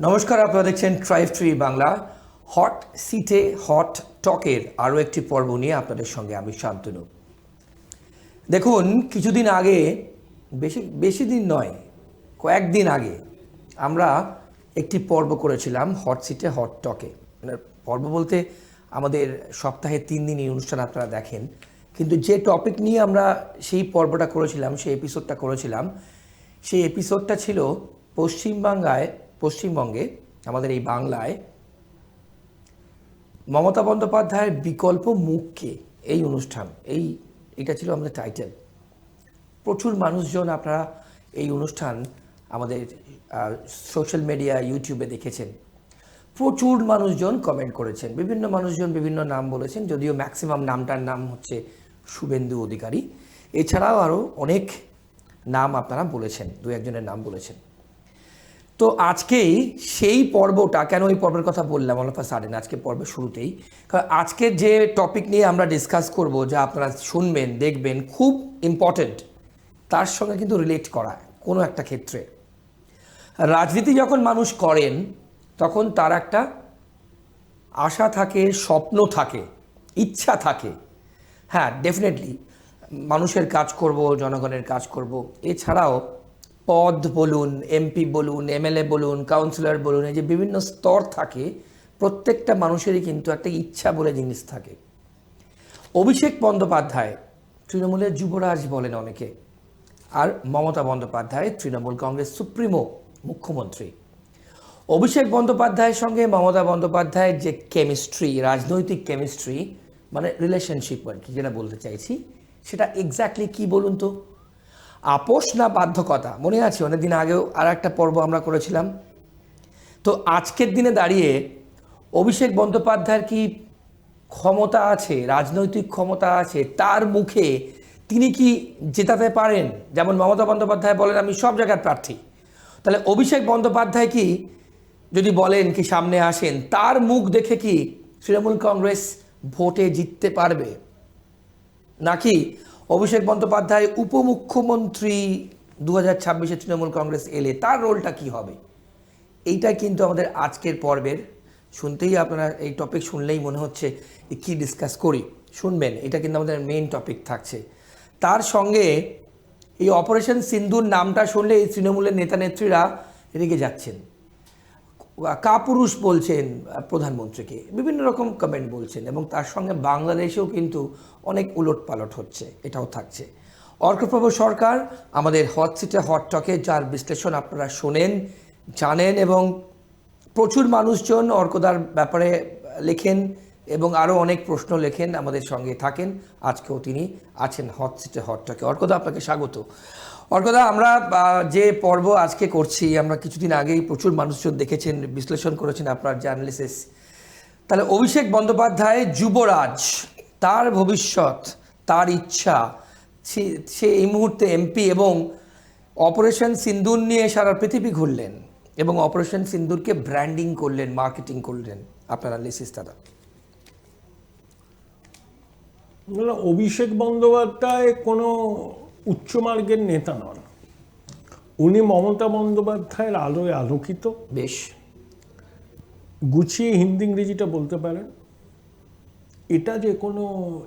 নমস্কার, আপনারা দেখছেন ট্রাইব ট্রি বাংলা। হট সিটে হট টকের আরও একটি পর্ব নিয়ে আপনাদের সঙ্গে আমি শান্তনু। দেখুন, কিছুদিন আগে, বেশি দিন নয়, কয়েকদিন আগে আমরা একটি পর্ব করেছিলাম হট সিটে হট টকে। মানে পর্ব বলতে আমাদের সপ্তাহে 3 দিন এই অনুষ্ঠান আপনারা দেখেন, কিন্তু যে টপিক নিয়ে আমরা সেই পর্বটা করেছিলাম, সেই এপিসোডটা করেছিলাম, সেই এপিসোডটা ছিল পশ্চিমবঙ্গে আমাদের এই বাংলায় মমতা বন্দ্যোপাধ্যায়ের বিকল্প মুখকে। এই অনুষ্ঠান, এটা ছিল আমাদের টাইটেল। প্রচুর মানুষজন আপনারা এই অনুষ্ঠান আমাদের সোশ্যাল মিডিয়া, ইউটিউবে দেখেছেন। প্রচুর মানুষজন কমেন্ট করেছেন, বিভিন্ন মানুষজন বিভিন্ন নাম বলেছেন, যদিও ম্যাক্সিমাম নামটার নাম হচ্ছে শুভেন্দু অধিকারী। এছাড়াও আরও অনেক নাম আপনারা বলেছেন, দু একজনের নাম বলেছেন। তো আজকেই সেই পর্বটা, কেন এই পর্বের কথা বললাম অল অফ আ সাডেন আজকে পর্বের শুরুতেই, কারণ আজকের যে টপিক নিয়ে আমরা ডিসকাস করব, যা আপনারা শুনবেন দেখবেন, খুব ইম্পর্টেন্ট। তার সঙ্গে কিন্তু রিলেট করা কোনো একটা ক্ষেত্রে। রাজনীতি যখন মানুষ করেন তখন তার একটা আশা থাকে, স্বপ্ন থাকে, ইচ্ছা থাকে। হ্যাঁ, ডেফিনেটলি মানুষের কাজ করব, জনগণের কাজ করব। এছাড়াও পদ বলুন, এমপি বলুন, এমএলএ বলুন, কাউন্সিলর বলুন, এই যে বিভিন্ন স্তর থাকে, প্রত্যেকটা মানুষেরই কিন্তু একটা ইচ্ছা বলে জিনিস থাকে। অভিষেক বন্দ্যোপাধ্যায় তৃণমূলের যুবরাজ বলেন অনেকে, আর মমতা বন্দ্যোপাধ্যায় তৃণমূল কংগ্রেস সুপ্রিমো মুখ্যমন্ত্রী। অভিষেক বন্দ্যোপাধ্যায়ের সঙ্গে মমতা বন্দ্যোপাধ্যায়ের যে কেমিস্ট্রি, রাজনৈতিক কেমিস্ট্রি, মানে রিলেশনশিপ আর কি, যেটা বলতে চাইছি, সেটা এক্স্যাক্টলি কি বলুন তো? আপোষ না বাধ্যকতা? মনে আছে অনেকদিন আগেও আর একটা পর্ব আমরা করেছিলাম। তো আজকের দিনে দাঁড়িয়ে অভিষেক বন্দ্যোপাধ্যায়ের কি ক্ষমতা আছে, রাজনৈতিক ক্ষমতা আছে? তার মুখে তিনি কি জেতাতে পারেন? যেমন মমতা বন্দ্যোপাধ্যায় বলেন আমি সব জায়গার প্রার্থী, তাহলে অভিষেক বন্দ্যোপাধ্যায় কি যদি বলেন কি সামনে আসেন, তার মুখ দেখে কি তৃণমূল কংগ্রেস ভোটে জিততে পারবে? নাকি অভিষেক বন্দ্যোপাধ্যায় উপমুখ্যমন্ত্রী 2026-এ তৃণমূল কংগ্রেস এলে তার রোলটা কি হবে? এইটাই কিন্তু আমাদের আজকের পর্বের। শুনতেই আপনারা এই টপিক শুনলেই মনে হচ্ছে কি ডিসকাস করি, শুনবেন। এটা কিন্তু আমাদের মেইন টপিক থাকছে। তার সঙ্গে এই অপারেশন সিন্দুর নামটা শুনলে এই তৃণমূলের নেতা নেত্রীরা রেগে যাচ্ছেন, কাপুরুষ বলছেন প্রধানমন্ত্রীকে, বিভিন্ন রকম কমেন্ট বলছেন, এবং তার সঙ্গে বাংলাদেশেও কিন্তু অনেক উলটপালট হচ্ছে, এটাও থাকছে। অর্কপ্রভ সরকার আমাদের হট সিটে হট টকে, যার বিশ্লেষণ আপনারা শোনেন, জানেন, এবং প্রচুর মানুষজন অর্কদার ব্যাপারে লেখেন এবং আরও অনেক প্রশ্ন লেখেন, আমাদের সঙ্গে থাকেন। আজকেও তিনি আছেন হট সিটে হট টকে। অর্কদা, আপনাকে স্বাগত। অর্কদা, আমরা যে পর্ব আজকে করছি, আমরা কিছুদিন আগেই প্রচুর মানুষজন দেখেছেন, বিশ্লেষণ করেছেন আপনার যে অ্যানালিসিস। তাহলে অভিষেক বন্দ্যোপাধ্যায় যুবরাজ, তার ভবিষ্যৎ, তার ইচ্ছা, সে এই মুহূর্তে এমপি, এবং অপারেশন সিন্দুর নিয়ে সারা পৃথিবী ঘুরলেন এবং অপারেশন সিন্দুরকে ব্র্যান্ডিং করলেন, মার্কেটিং করলেন। আপনার অ্যানালিসিস দাদা। অভিষেক বন্দ্যোপাধ্যায় কোনো উচ্চমার্গের নেতা নন। উনি মমতা বন্দ্যোপাধ্যায়ের আলোয় আলোকিত। বেশ গুছিয়ে হিন্দি ইংরেজিটা বলতে পারেন। এটা যে কোনো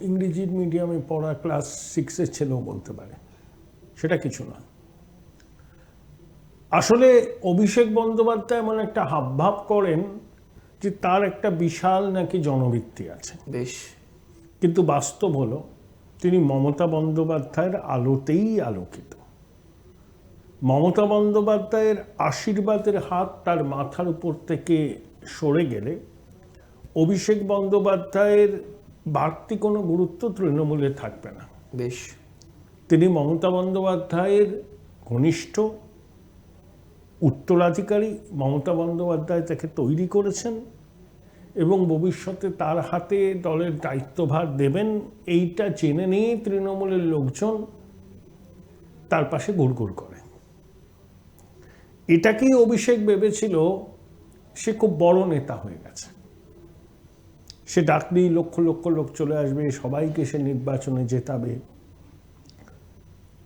ইংরেজির মিডিয়ামে পড়া ক্লাস 6-এর ছেলেও বলতে পারে, সেটা কিছু না। আসলে অভিষেক বন্দ্যোপাধ্যায় এমন একটা হাবভাব করেন যে তার একটা বিশাল নাকি জনভিত্তি আছে। বেশ। কিন্তু বাস্তব হলো তিনি মমতা বন্দ্যোপাধ্যায়ের আলোতেই আলোকিত। মমতা বন্দ্যোপাধ্যায়ের আশীর্বাদের হাত তার মাথার উপর থেকে সরে গেলে অভিষেক বন্দ্যোপাধ্যায়ের বাড়তি কোনো গুরুত্ব তৃণমূলে থাকবে না। বেশ। তিনি মমতা বন্দ্যোপাধ্যায়ের ঘনিষ্ঠ উত্তরাধিকারী। মমতা বন্দ্যোপাধ্যায় তাকে তৈরি করেছেন এবং ভবিষ্যতে তার হাতে দলের দায়িত্বভার দেবেন, এইটা জেনে নিয়ে তৃণমূলের লোকজন তার পাশে গুড়গুড় করে। এটাকেই অভিষেক ভেবেছিল সে খুব বড় নেতা হয়ে গেছে, সে ডাকলেই লক্ষ লক্ষ লোক চলে আসবে, সবাইকে সে নির্বাচনে জেতাবে।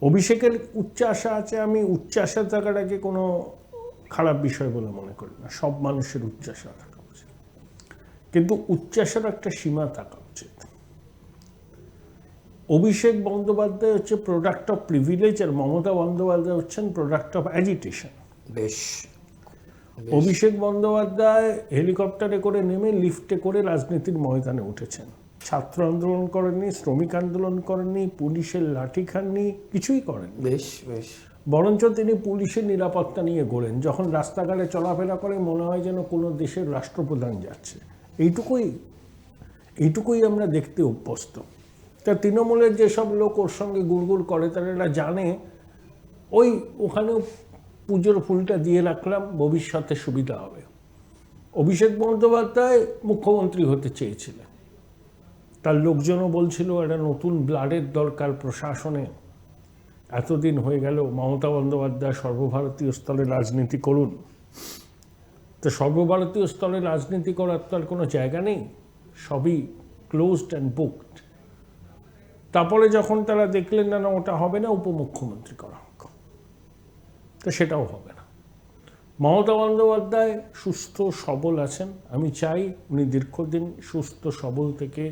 অভিষেকের উচ্চাশা আছে, আমি উচ্চাশা থাকাটাকে কোনো খারাপ বিষয় বলে মনে করি না, সব মানুষের উচ্চাশা থাকা উচিত, কিন্তু উচ্চাশার একটা সীমা থাকা উচিত। অভিষেক বন্দ্যোপাধ্যায় হচ্ছে প্রোডাক্ট অফ প্রিভিলেজ, আর মমতা বন্দ্যোপাধ্যায় হচ্ছেন প্রোডাক্ট অফ অ্যাজিটেশন। বেশ। অভিষেক বন্দ্যোপাধ্যায় হেলিকপ্টারে করে নেমে লিফটে করে রাজনীতির ময়দানে উঠেছেন, ছাত্র আন্দোলন করেননি, শ্রমিক আন্দোলন করেননি, পুলিশের লাঠি খাননি, কিছুই করেন। বেশ বেশ। বরঞ্চ তিনি পুলিশের নিরাপত্তা নিয়ে গড়েন, যখন রাস্তাঘাটে চলাফেরা করে মনে হয় যেন কোনো দেশের রাষ্ট্রপ্রধান যাচ্ছে। এইটুকুই আমরা দেখতে অভ্যস্ত। তা তৃণমূলের যেসব লোক ওর সঙ্গে গুড়গুড় করে তারা এরা জানে ওখানেও পুজোর ফুলটা দিয়ে রাখলাম, ভবিষ্যতে সুবিধা হবে। অভিষেক বন্দ্যোপাধ্যায় মুখ্যমন্ত্রী হতে চেয়েছিলেন, তার লোকজনও বলছিল একটা নতুন ব্লাডের দরকার প্রশাসনে। এতদিন হয়ে গেল, মমতা বন্দ্যোপাধ্যায় সর্বভারতীয় স্তরে রাজনীতি করুন। তো সর্বভারতীয় স্তরে রাজনীতি করার তো আর কোনো জায়গা নেই, সবই ক্লোজড অ্যান্ড বুকড। তারপরে যখন তারা দেখলেন না ওটা হবে না, উপমুখ্যমন্ত্রী করা হোক, তো সেটাও হবে না। মমতা বন্দ্যোপাধ্যায় সুস্থ সবল আছেন, আমি চাই উনি দীর্ঘদিন সুস্থ সবল থেকে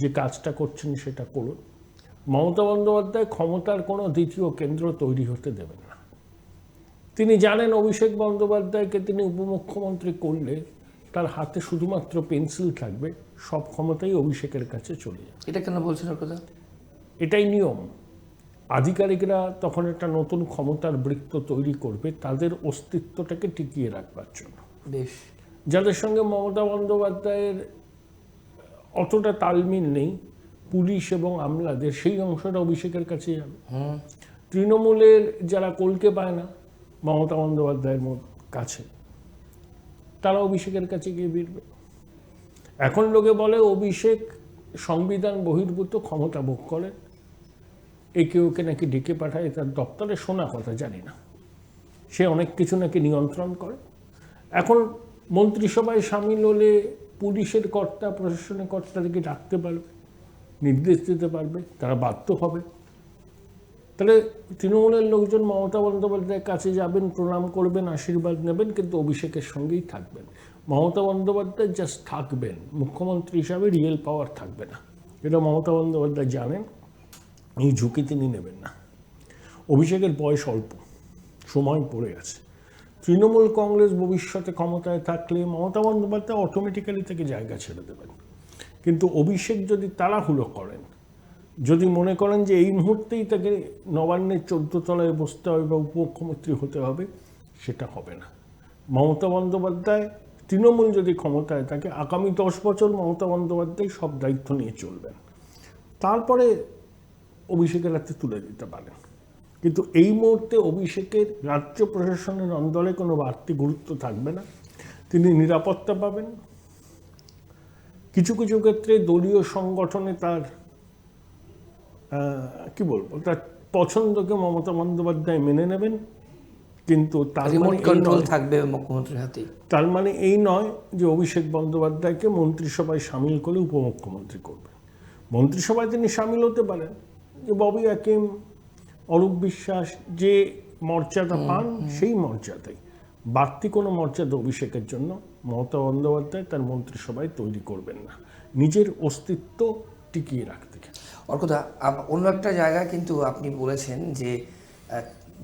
যে কাজটা করছেন সেটা করুন। মমতা বন্দ্যোপাধ্যায় ক্ষমতার কোনো দ্বিতীয় কেন্দ্র তৈরি হতে দেবেন না। তিনি জানেন অভিষেক বন্দ্যোপাধ্যায়কে তিনি উপমুখ্যমন্ত্রী করলে তার হাতে শুধুমাত্র পেন্সিল থাকবে, সব ক্ষমতাই অভিষেকের কাছে চলে যাবে। এটা কেন বলছেন ওর কথা? এটাই নিয়ম। আধিকারিকরা তখন একটা নতুন ক্ষমতার বৃত্ত তৈরি করবে তাদের অস্তিত্বটাকে টিকিয়ে রাখবার জন্য। বেশ। যাদের সঙ্গে মমতা বন্দ্যোপাধ্যায়ের অতটা তালমিল নেই, পুলিশ এবং আমলাদের, সেই অংশটা অভিষেকের কাছে যাবে। তৃণমূলের যারা কলকে পায় না মমতা বন্দ্যোপাধ্যায়ের কাছে, তারা অভিষেকের কাছে গিয়ে ভিড়বে। এখন লোকে বলে অভিষেক সংবিধান বহির্ভূত ক্ষমতা ভোগ করেন, একে ওকে নাকি ডেকে পাঠায় তার দপ্তরে, শোনা কথা, জানি না। সে অনেক কিছু নাকি নিয়ন্ত্রণ করে। এখন মন্ত্রিসভায় সামিল হলে পুলিশের কর্তা, প্রশাসনের কর্তাদেরকে ডাকতে পারবে, নির্দেশ দিতে পারবে, তারা বাধ্য হবে। তাহলে তৃণমূলের লোকজন মমতা বন্দ্যোপাধ্যায়ের কাছে যাবেন, প্রণাম করবেন, আশীর্বাদ নেবেন, কিন্তু অভিষেকের সঙ্গেই থাকবেন। মমতা বন্দ্যোপাধ্যায় জাস্ট থাকবেন, মুখ্যমন্ত্রী হিসাবে রিয়েল পাওয়ার থাকবে না। এটা মমতা বন্দ্যোপাধ্যায় জানেন, এই ঝুঁকি তিনি নেবেন না। অভিষেকের বয়স অল্প, সময় পড়ে আছে। তৃণমূল কংগ্রেস ভবিষ্যতে ক্ষমতায় থাকলে মমতা বন্দ্যোপাধ্যায় অটোমেটিক্যালি থেকে জায়গা ছেড়ে দেবেন। কিন্তু অভিষেক যদি তাড়াহুড়ো করেন, যদি মনে করেন যে এই মুহূর্তেই তাকে নবান্নের 14 তলায় বসতে হবে বা উপমুখ্যমন্ত্রী হতে হবে, সেটা হবে না। মমতা বন্দ্যোপাধ্যায়, তৃণমূল যদি ক্ষমতায় থাকে, আগামী 10 বছর মমতা বন্দ্যোপাধ্যায় সব দায়িত্ব নিয়ে চলবেন, তারপরে অভিষেকের হাতে তুলে দিতে পারেন। কিন্তু এই মুহূর্তে অভিষেকের রাজ্য প্রশাসনের অন্দরে কোনো বাড়তি গুরুত্ব থাকবে না, তিনি নিরাপত্তা পাবেন। কিছু কিছু ক্ষেত্রে দলীয় সংগঠনে তার তার পছন্দকে মমতা বন্দ্যোপাধ্যায় মেনে নেবেন, কিন্তু তার রিমোট কন্ট্রোল থাকবে মুখ্যমন্ত্রীর হাতে। তার মানে এই নয় যে অভিষেক বন্দ্যোপাধ্যায়কে মন্ত্রিসভায় সামিল করে উপমুখ্যমন্ত্রী করবে। মন্ত্রিসভায় তিনি সামিল হতে পারেন, যে ববি হাকিম, অরূপ বিশ্বাস যে মর্যাদা পান সেই মর্যাদায়, বাড়তি কোনো মর্যাদা অভিষেকের জন্য মমতা বন্দ্যোপাধ্যায় তার মন্ত্রিসভায় তৈরি করবেন না, নিজের অস্তিত্ব টিকিয়ে রাখতে। ওর কথা অন্য একটা জায়গায় কিন্তু আপনি বলেছেন যে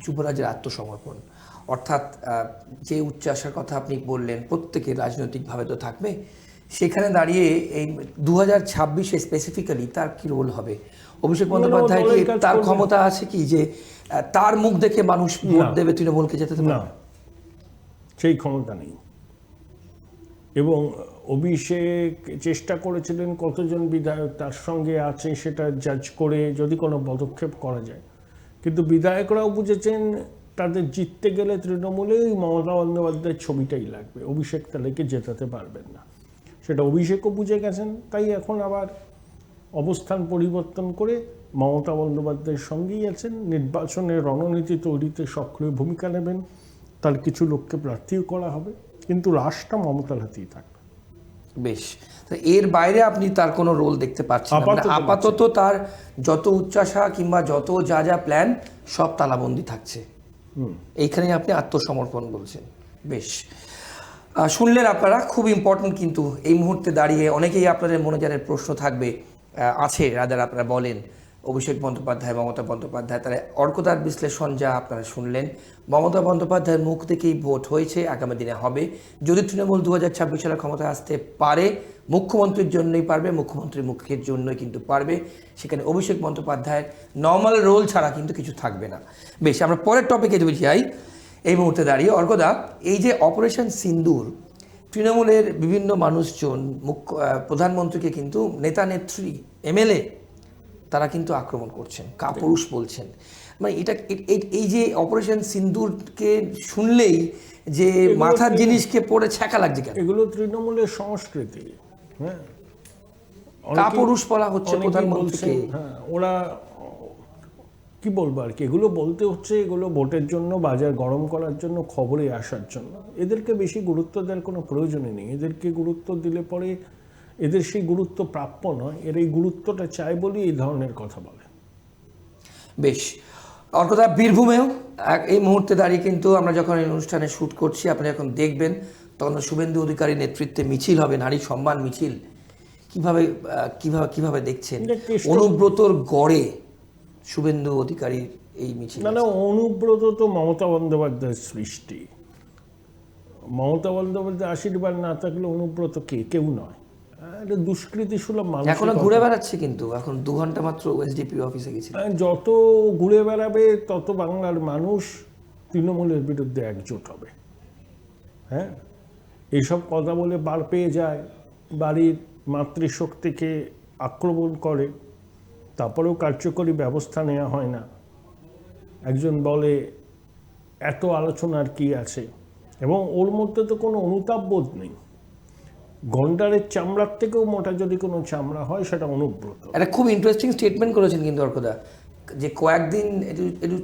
যুবরাজের আত্মসমর্পণ, অর্থাৎ যে উচ্চাশার কথা আপনি বললেন প্রত্যেকে রাজনৈতিকভাবে তো থাকবে, সেখানে দাঁড়িয়ে এই 2026-এ স্পেসিফিক্যালি তার কি রোল হবে? অভিষেক বন্দ্যোপাধ্যায় কি তার ক্ষমতা আছে কি যে তার মুখ দেখে মানুষ ভোট দেবে, তৃণমূলকে যেতে না? সেই ক্ষমতা নেই। এবং অভিষেক চেষ্টা করেছিলেন কতজন বিধায়ক তার সঙ্গে আছে সেটা জাজ করে যদি কোনো পদক্ষেপ করা যায়, কিন্তু বিধায়করাও বুঝেছেন তাদের জিততে গেলে তৃণমূলেই মমতা বন্দ্যোপাধ্যায়ের ছবিটাই লাগবে, অভিষেক তাদেরকে জেতাতে পারবেন না, সেটা অভিষেকও বুঝে গেছেন। তাই এখন আবার অবস্থান পরিবর্তন করে মমতা বন্দ্যোপাধ্যায়ের সঙ্গেই আছেন, নির্বাচনের রণনীতি তৈরিতে সক্রিয় ভূমিকা নেবেন, তার কিছু লোককে প্রার্থীও করা হবে, কিন্তু রাশটা মমতার হাতেই থাকবে। বেশ, তো এর বাইরে আপনি তার কোনো রোল দেখতে পাচ্ছেন না? আপাতত তার যত উচ্চাশা কিংবা যত যা প্ল্যান সব তালাবন্দি থাকছে, এইখানে আপনি আত্মসমর্পণ বলছেন। বেশ, শুনলেন আপনারা, খুব ইম্পর্টেন্ট কিন্তু এই মুহূর্তে দাঁড়িয়ে অনেকেই আপনাদের মনে যাদের প্রশ্ন থাকবে আছে, রাদার আপনারা বলেন অভিষেক বন্দ্যোপাধ্যায়, মমতা বন্দ্যোপাধ্যায়, তারা অর্কদার বিশ্লেষণ যা আপনারা শুনলেন, মমতা বন্দ্যোপাধ্যায়ের মুখ থেকেই ভোট হয়েছে, আগামী দিনে হবে। যদি তৃণমূল 2026 সালে ক্ষমতায় আসতে পারে, মুখ্যমন্ত্রীর জন্যই পারবে, মুখ্যমন্ত্রীর মুখের জন্যই কিন্তু পারবে, সেখানে অভিষেক বন্দ্যোপাধ্যায়ের নর্মাল রোল ছাড়া কিন্তু কিছু থাকবে না। বেশ, আমরা পরের টপিকে যদি যাই, এই মুহূর্তে দাঁড়িয়ে অর্কদা, এই যে অপারেশন সিন্দুর, তৃণমূলের বিভিন্ন মানুষজন প্রধানমন্ত্রীকে কিন্তু নেতা নেত্রী এমএলএ তারা কিন্তু আক্রমণ করছেন, কাপুরুষ বলছেন। মানে এটা এই যে অপারেশন সিন্দুরকে শুনলেই যে মাথার জিনিসকে পড়ে ছ্যাঁকা লাগছে কেন? এগুলো তৃণমূলের সংস্কৃতি। হ্যাঁ, কাপুরুষ বলা হচ্ছে প্রধানমন্ত্রীকে। হ্যাঁ, ওরা কি বলবো আর কি, এগুলো বলতে হচ্ছে, এগুলো ভোটের জন্য, বাজার গরম করার জন্য, খবরে আসার জন্য। এদেরকে বেশি গুরুত্ব দেওয়ার কোনো প্রয়োজনই নেই। এদেরকে গুরুত্ব দিলে পরে এদের সেই গুরুত্ব প্রাপ্য নয়, এর এই গুরুত্বটা চাই বলেই এই ধরনের কথা বলে। বেশ, অর্কদা, বীরভূমেও এই মুহূর্তে দাঁড়িয়ে কিন্তু আমরা যখন এই অনুষ্ঠানে শ্যুট করছি, আপনি যখন দেখবেন তখন শুভেন্দু অধিকারীর নেতৃত্বে মিছিল হবে, নারী সম্মান মিছিল। কিভাবে কিভাবে কিভাবে দেখছেন অনুব্রতর গড়ে শুভেন্দু অধিকারীর এই মিছিল? না, অনুব্রত তো মমতা বন্দ্যোপাধ্যায়ের সৃষ্টি। মমতা বন্দ্যোপাধ্যায় আশীর্বাদ না থাকলে অনুব্রত কেউ নয়। এটা দুষ্কৃতি সুলভ মানুষ। এখনো ঘুরে বেড়াচ্ছে, কিন্তু এখন 2 ঘন্টা মাত্র এসডিপি অফিসে গেছিল। যত ঘুরে বেড়াবে তত বাংলার মানুষ তৃণমূলের বিরুদ্ধে একজোট হবে। হ্যাঁ, এইসব কথা বলে বার পেয়ে যায়, বাড়ির মাতৃশক্তিকে আক্রমণ করে, তারপরেও কার্যকরী ব্যবস্থা নেওয়া হয় না। একজন বলে এত আলোচনার কি আছে, এবং ওর মধ্যে তো কোনো অনুতাপ বোধ নেই। গন্ডারের চামড়ার থেকেও মোটা যদি কোনো চামড়া হয়, সেটা অনুব্রত। একটা খুব ইন্টারেস্টিং স্টেটমেন্ট করেছেন কিন্তু অর্কদা, যে কয়েকদিন একটু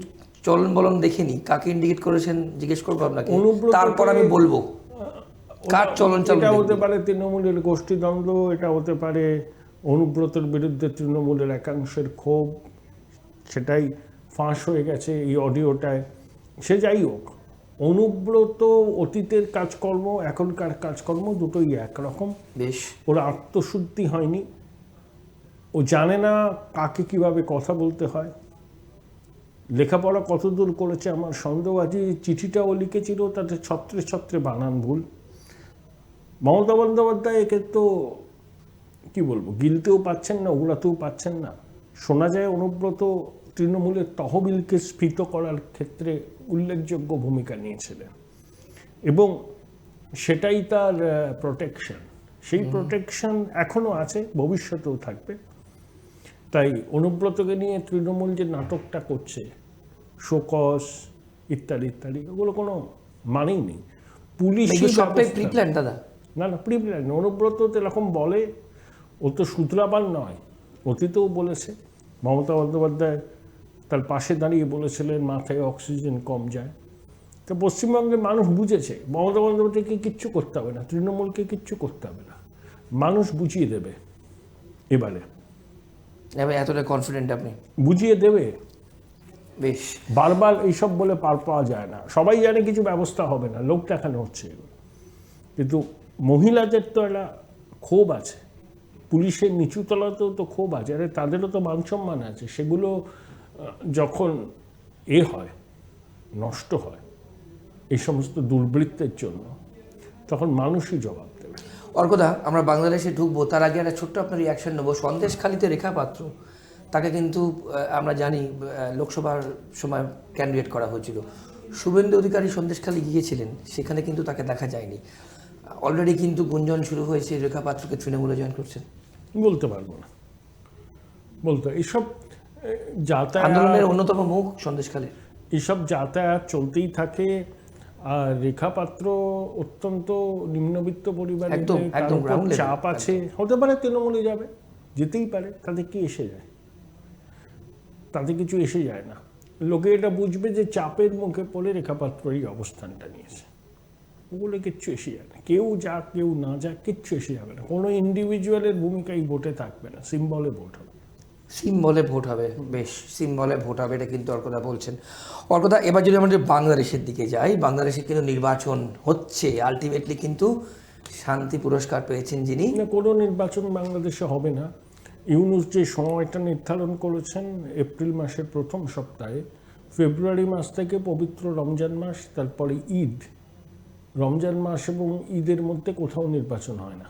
চলন বলন দেখেনি, কাকে ইন্ডিকেট করেছেন জিজ্ঞেস করবো আপনাকে, তারপর আমি বলবো কার চলন চলন। এটা হতে পারে তৃণমূলের গোষ্ঠীদ্বন্দ্ব, এটা হতে পারে অনুব্রতের বিরুদ্ধে তৃণমূলের একাংশের ক্ষোভ, সেটাই ফাঁস হয়ে গেছে এই অডিওটায়। সে যাই হোক, অনুব্রত অতীতের কাজকর্ম, এখনকার কাজকর্ম দুটোই একরকম। বেশ, ওরা আত্মশুদ্ধি হয়নি, ও জানে না কাকে কিভাবে কথা বলতে হয়। লেখাপড়া কতদূর করেছে আমার সন্দেহ আছে। চিঠিটা ও লিখেছিল তাতে ছত্রে ছত্রে বানান ভুল। মমতা বন্দ্যোপাধ্যায় একে তো কি বলবো, গিলতেও পাচ্ছেন না, ওগুলাতেও পাচ্ছেন না। শোনা যায় অনুব্রত তৃণমূলের তহবিলকে স্ফীত করার ক্ষেত্রে উল্লেখযোগ্য ভূমিকা নিয়েছিলেন, এবং সেটাই তার প্রোটেকশন। সেই প্রোটেকশন এখনও আছে, ভবিষ্যতেও থাকবে। তাই অনুব্রতকে নিয়ে তৃণমূল যে নাটকটা করছে, শোকস ইত্যাদি ইত্যাদি, ওগুলো কোনো মানেই নেই। পুলিশ সবটাই প্রি প্ল্যান দাদা। না, প্রি প্ল্যান। অনুব্রত তো এরকম বলে, ও তো সূত্রাবান নয়, অতীতেও বলেছে। মমতা বন্দ্যোপাধ্যায় তার পাশে দাঁড়িয়ে বলেছিলেন মাথায় অক্সিজেন কম যায়। তো পশ্চিমবঙ্গের মানুষ বুঝেছে মমতা বন্দ্যোপাধ্যায়কে কিচ্ছু করতে হবে না, তৃণমূলকে কিচ্ছু করতে হবে না, মানুষ বুঝিয়ে দেবে। এবারে এতটা কনফিডেন্ট আপনি? বুঝিয়ে দেবে। বেশ, বারবার এইসব বলে পার পাওয়া যায় না। সবাই জানে কিছু ব্যবস্থা হবে না, লোক দেখানো হচ্ছে। কিন্তু মহিলাদের তো একটা ক্ষোভ আছে, পুলিশের নিচুতলাতেও তো ক্ষোভ আছে, আরে তাদেরও তো মান সম্মান আছে। সেগুলো যখন হয়, নষ্ট হয় এই সমস্ত দুর্বৃত্তের জন্য, তখন মানুষই জবাব দেবে। অর্কদা, আমরা বাংলাদেশে ঢুকবো তার আগে একটা ছোট্ট আপনার রিয়াকশন নেবো। সন্দেশখালিতে রেখা পাত্র, তাকে কিন্তু আমরা জানি লোকসভার সময় ক্যান্ডিডেট করা হয়েছিল। শুভেন্দু অধিকারী সন্দেশখালি গিয়েছিলেন, সেখানে কিন্তু তাকে দেখা যায়নি। অলরেডি কিন্তু গুঞ্জন শুরু হয়েছে রেখা পাত্রকে তৃণমূলে জয়েন করছেন। বলতে পারবো না, বলতে এইসব যাতায়াত, আন্দোলনের অন্যতম মুখ সন্দেশখালী, এইসব যাতায়াত চলতেই থাকে। আর রেখা পাত্র অত্যন্ত নিম্নবিত্ত পরিবারে, চাপ আছে, হতে পারে তৃণমূলে যাবে, যেতেই পারে, তাতে কি এসে যায়? তাতে কিছু এসে যায় না। লোকে এটা বুঝবে যে চাপের মুখে পড়ে রেখা পাত্র এই অবস্থানটা নিয়েছে, ওগুলো কিচ্ছু এসে যায় না। কেউ যাক কেউ না যাক, কিচ্ছু এসে যাবে না। কোনো ইন্ডিভিজুয়ালের ভূমিকা এই ভোটে থাকবে না, সিম্বলে ভোট হবে। সিম্বলে ভোট হবে, বেশ সিম্বলে ভোট হবে, এটা কিন্তু অর্কদা বলছেন। অর্কদা, এবার যদি আমাদের বাংলাদেশের দিকে যাই, বাংলাদেশে কিন্তু নির্বাচন হচ্ছে, আলটিমেটলি কিন্তু শান্তি পুরস্কার পেয়েছেন যিনি। না, কোনো নির্বাচন বাংলাদেশে হবে না। ইউনূস যে সময়টা নির্ধারণ করেছেন এপ্রিল মাসের প্রথম সপ্তাহে, ফেব্রুয়ারি মাস থেকে পবিত্র রমজান মাস, তারপরে ঈদ, রমজান মাস এবং ঈদের মধ্যে কোথাও নির্বাচন হয় না।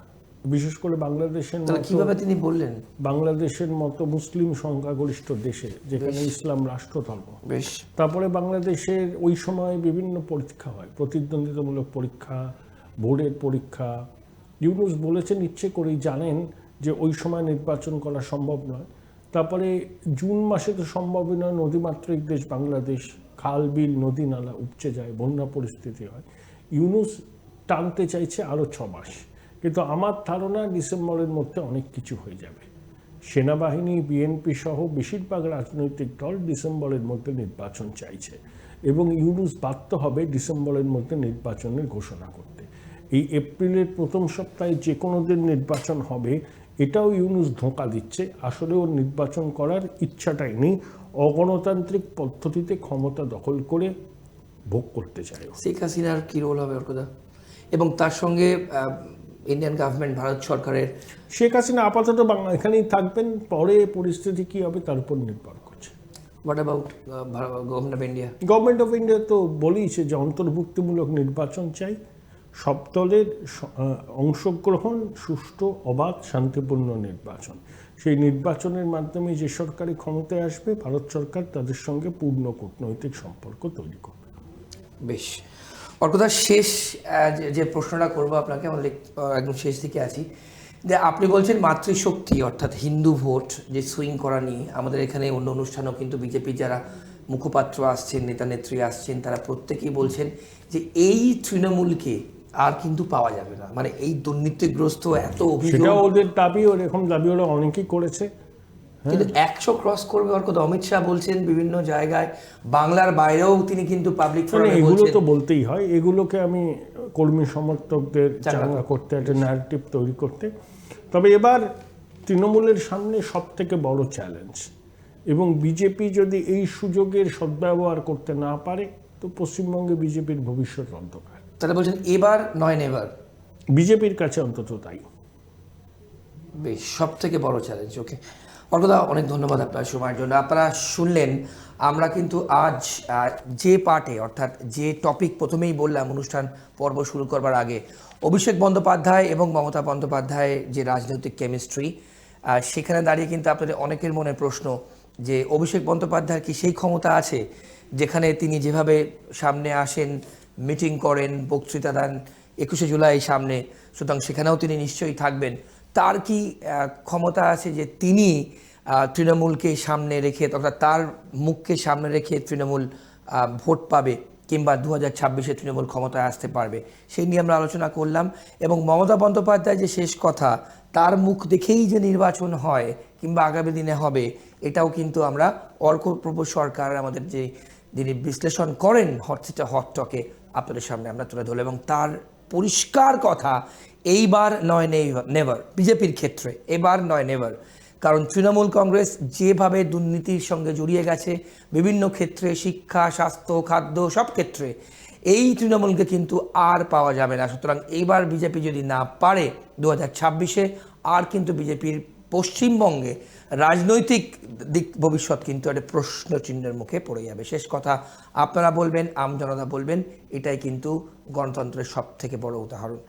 বিশেষ করে বাংলাদেশের তাহলে মতো, কিভাবে তিনি বললেন? বাংলাদেশের মতো মুসলিম সংখ্যাগরিষ্ঠ দেশে, যেখানে ইসলাম রাষ্ট্র ধর্ম, বেশ। তারপরে বাংলাদেশের ওই সময় বিভিন্ন পরীক্ষা হয়, প্রতিদ্বন্দ্বিতামূলক পরীক্ষা, বোর্ডের পরীক্ষা। ইউনূস বলেছেন, ইচ্ছে করেই জানেন যে ওই সময় নির্বাচন করা সম্ভব নয়। তারপরে জুন মাসে তো সম্ভবই নয়, নদীমাতৃক দেশ বাংলাদেশ, খাল বিল নদী নালা উপচে যায়, বন্যা পরিস্থিতি হয়। ইউনূস টানতে চাইছে আরও 6 মাস, কিন্তু আমার ধারণা ডিসেম্বরের মধ্যে অনেক কিছু হয়ে যাবে। সেনাবাহিনী, বিএনপি সহ বেশিরভাগ রাজনৈতিক দল ডিসেম্বরের মধ্যে নির্বাচন চাইছে এবং ইউনূস বাধ্য হবে ডিসেম্বরের মধ্যে নির্বাচনের ঘোষণা করতে। এই এপ্রিলের প্রথম সপ্তাহে যে কোনো দিন নির্বাচন হবে, এটাও ইউনূস ধোঁকা দিচ্ছে। আসলে ওর নির্বাচন করার ইচ্ছাটাই নেই, অগণতান্ত্রিক পদ্ধতিতে ক্ষমতা দখল করে ভোগ করতে চায়। শেখ হাসিনার কী রোল হবে অর্কদা, এবং তার সঙ্গে ইন্ডিয়ান গভর্নমেন্ট, ভারত সরকারের? শেখ হাসিনা আপাতত এখানেই থাকবেন, পরে পরিস্থিতি কী হবে তার উপর নির্ভর করছে। What about government of India? Government of India তো বলেইছে যে অন্তর্ভুক্তিমূলক নির্বাচন চাই, সব দলের অংশগ্রহণ, সুষ্ঠু, অবাধ, শান্তিপূর্ণ নির্বাচন। সেই নির্বাচনের মাধ্যমে যে সরকারি ক্ষমতায় আসবে, ভারত সরকার তাদের সঙ্গে পূর্ণ কূটনৈতিক সম্পর্ক তৈরি করবে। বেশ। অর্কদা, শেষ যে প্রশ্নটা করবো আপনাকে, আমরা একদম শেষ দিকে আছি, যে আপনি বলছেন মাতৃশক্তি অর্থাৎ হিন্দু ভোট যে সুইং করা নিয়ে, আমাদের এখানে অন্য অনুষ্ঠানেও কিন্তু বিজেপির যারা মুখপাত্র আসছেন, নেতা নেত্রী আসছেন, তারা প্রত্যেকেই বলছেন যে এই তৃণমূলকে আর কিন্তু পাওয়া যাবে না, মানে এই দুর্নীতিগ্রস্ত এত অভিযোগ। সেটা ওদের দাবি, এরকম দাবি ওরা অনেকেই করেছে। কিন্তু 100 ক্রস করবে অর্কদা। অমিত শাহ বলছেন বিভিন্ন জায়গায়, বাংলার বাইরেও তিনি কিন্তু পাবলিক ফোরামে এগুলো বলছেন। তো বলতেই হয়, এগুলোকে আমি কর্মী সমর্থকদের চাঙ্গা করতে, একটা ন্যারেটিভ তৈরি করতে। তবে এবার তৃণমূলের সামনে সব থেকে বড় চ্যালেঞ্জ, এবং বিজেপি যদি এই সুযোগের সদ্ব্যবহার করতে না পারে, তো পশ্চিমবঙ্গে বিজেপির ভবিষ্যৎ অন্ধকার। তাহলে বলছেন এবার নয় নেভার, বিজেপির কাছে অন্তত তাই। বেশ, সব থেকে বড় চ্যালেঞ্জ। ওকে অর্কদা, অনেক ধন্যবাদ আপনার সময়ের জন্য। আপনারা শুনলেন, আমরা কিন্তু আজ যে পার্টে, অর্থাৎ যে টপিক প্রথমেই বললাম অনুষ্ঠান পর্ব শুরু করবার আগে, অভিষেক বন্দ্যোপাধ্যায় এবং মমতা বন্দ্যোপাধ্যায়ের যে রাজনৈতিক কেমিস্ট্রি, সেখানে দাঁড়িয়ে কিন্তু আপনাদের অনেকের মনে প্রশ্ন যে অভিষেক বন্দ্যোপাধ্যায়ের কি সেই ক্ষমতা আছে, যেখানে তিনি যেভাবে সামনে আসেন, মিটিং করেন, বক্তৃতা দেন 21শে জুলাই সামনে, সুতরাং সেখানেও তিনি নিশ্চয়ই থাকবেন। তার কি ক্ষমতা আছে যে তিনি তৃণমূলকে সামনে রেখে, অর্থাৎ তার মুখকে সামনে রেখে তৃণমূল ভোট পাবে, কিংবা 2026-এ তৃণমূল ক্ষমতায় আসতে পারবে? সেই নিয়ে আমরা আলোচনা করলাম। এবং মমতা বন্দ্যোপাধ্যায় যে শেষ কথা, তার মুখ দেখেই যে নির্বাচন হয় কিংবা আগামী দিনে হবে, এটাও কিন্তু আমরা অর্কপ্রভু সরকার আমাদের যে যিনি বিশ্লেষণ করেন হট টকে, আপনাদের সামনে আমরা তুলে ধরলাম। এবং তার পরিষ্কার কথা, এইবার নয় নেভার, বিজেপির ক্ষেত্রে এবার নয় নেভার। কারণ তৃণমূল কংগ্রেস যেভাবে দুর্নীতির সঙ্গে জড়িয়ে গেছে বিভিন্ন ক্ষেত্রে, শিক্ষা, স্বাস্থ্য, খাদ্য, সব ক্ষেত্রে, এই তৃণমূলকে কিন্তু আর পাওয়া যাবে না। সুতরাং এইবার বিজেপি যদি না পারে 2026-এ, আর কিন্তু বিজেপির পশ্চিমবঙ্গে রাজনৈতিক দিক ভবিষ্যৎ কিন্তু একটা প্রশ্ন চিহ্নের মুখে পড়ে যাবে। শেষ কথা আপনারা বলবেন, আমজনতা বলবেন, এটাই কিন্তু গণতন্ত্রের সব থেকে বড় উদাহরণ।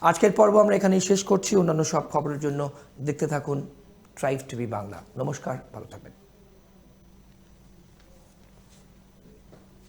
আজকের পর্ব আমরা এখানেই শেষ করছি। অন্যান্য সব খবরের জন্য দেখতে থাকুন ট্রাইব টিভি বাংলা। নমস্কার, ভালো থাকবেন।